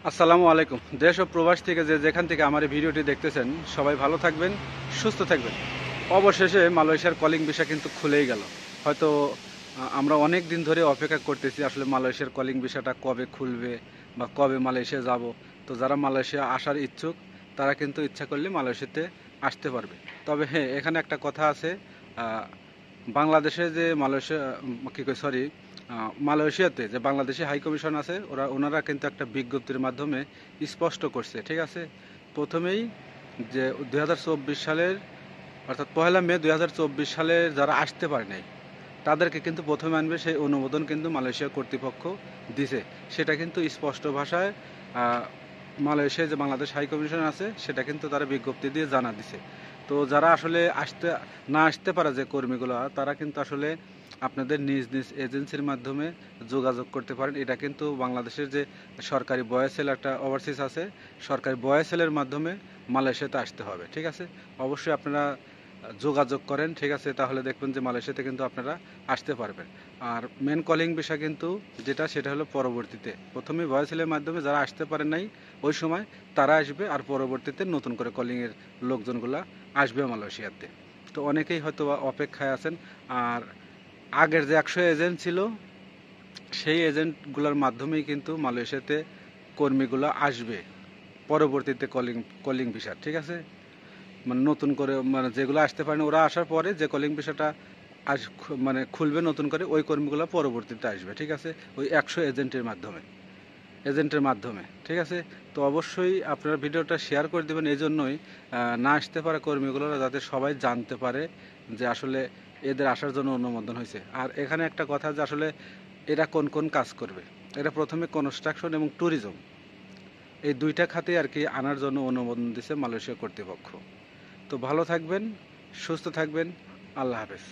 আসসালামু আলাইকুম। দেশ ও প্রবাস থেকে যেখান থেকে আমার এই ভিডিওটি দেখতেছেন সবাই ভালো থাকবেন, সুস্থ থাকবেন। অবশেষে মালয়েশিয়ার কলিং ভিসা কিন্তু খুলেই গেল। হয়তো আমরা অনেক দিন ধরে অপেক্ষা করতেছি আসলে মালয়েশিয়ার কলিং ভিসাটা কবে খুলবে বা কবে মালয়েশিয়া যাব। তো যারা মালয়েশিয়া আসার ইচ্ছুক তারা কিন্তু ইচ্ছা করলে মালয়েশিয়াতে আসতে পারবে। তবে হ্যাঁ, এখানে একটা কথা আছে। বাংলাদেশে যে মালয়েশিয়া কি কই সরি মালয়েশিয়াতে যে বাংলাদেশি হাই কমিশন আছে ওনারা কিন্তু একটা বিজ্ঞপ্তির মাধ্যমে স্পষ্ট করছে, ঠিক আছে। প্রথমেই যে 2024 সালের অর্থাৎ 1 মে 2024 সালে যারা আসতে পারে নাই তাদেরকে কিন্তু প্রথমে আনবে, সেই অনুমোদন কিন্তু মালয়েশিয়া কর্তৃপক্ষ দিছে। সেটা কিন্তু স্পষ্ট ভাষায় মালয়েশিয়ায় যে বাংলাদেশ হাই কমিশন আছে সেটা কিন্তু তারা বিজ্ঞপ্তি দিয়ে জানা দিছে। তো যারা আসলে আসতে পারে যে কর্মীগুলো তারা কিন্তু আসলে আপনাদের নিজ নিজ এজেন্সির মাধ্যমে যোগাযোগ করতে পারেন। এটা কিন্তু বাংলাদেশের যে সরকারি বয়েসেল একটা ওভারসিজ আছে, সরকারি বয়েসেলের মাধ্যমে মালয়েশিয়াতে আসতে হবে, ঠিক আছে। অবশ্যই আপনারা যোগাযোগ করেন, ঠিক আছে, তাহলে দেখবেন যে মালয়েশিয়াতে কিন্তু আপনারা আসতে পারবেন। আর মেন কলিং বিষয় কিন্তু সেটা হলো পরবর্তীতে। প্রথমে ভয়েসেলের মাধ্যমে যারা আসতে পারেন নাই ওই সময় তারা আসবে, আর পরবর্তীতে নতুন করে কলিংয়ের লোকজনগুলো আসবে মালয়েশিয়াতে। তো অনেকেই হয়তো অপেক্ষায় আছেন। আর আগের যে 100 এজেন্ট ছিল সেই এজেন্টগুলোর মাধ্যমেই কিন্তু মালয়েশিয়াতে কর্মীগুলো আসবে পরবর্তীতে কলিং ভিসা, ঠিক আছে। মানে নতুন করে মানে যেগুলো আসতে পারেনি ওরা আসার পরে যে কলিং ভিসাটা মানে খুলবে নতুন করে ওই কর্মীগুলো পরবর্তীতে আসবে, ঠিক আছে, ওই 100 এজেন্টের মাধ্যমে, ঠিক আছে। তো অবশ্যই আপনারা ভিডিওটা শেয়ার করে দেবেন এই জন্যই না আসতে পারা কর্মীগুলো যাতে সবাই জানতে পারে যে আসলে এদের আসার জন্য অনুমোদন হয়েছে। আর এখানে একটা কথা যে আসলে এরা কোন কোন কাজ করবে। এরা প্রথমে কনস্ট্রাকশন এবং ট্যুরিজম এই দুইটা খাতে আর কি আনার জন্য অনুমোদন দিয়েছে মালয়েশিয়া কর্তৃপক্ষ। তো ভালো থাকবেন, সুস্থ থাকবেন, আল্লাহ হাফেজ।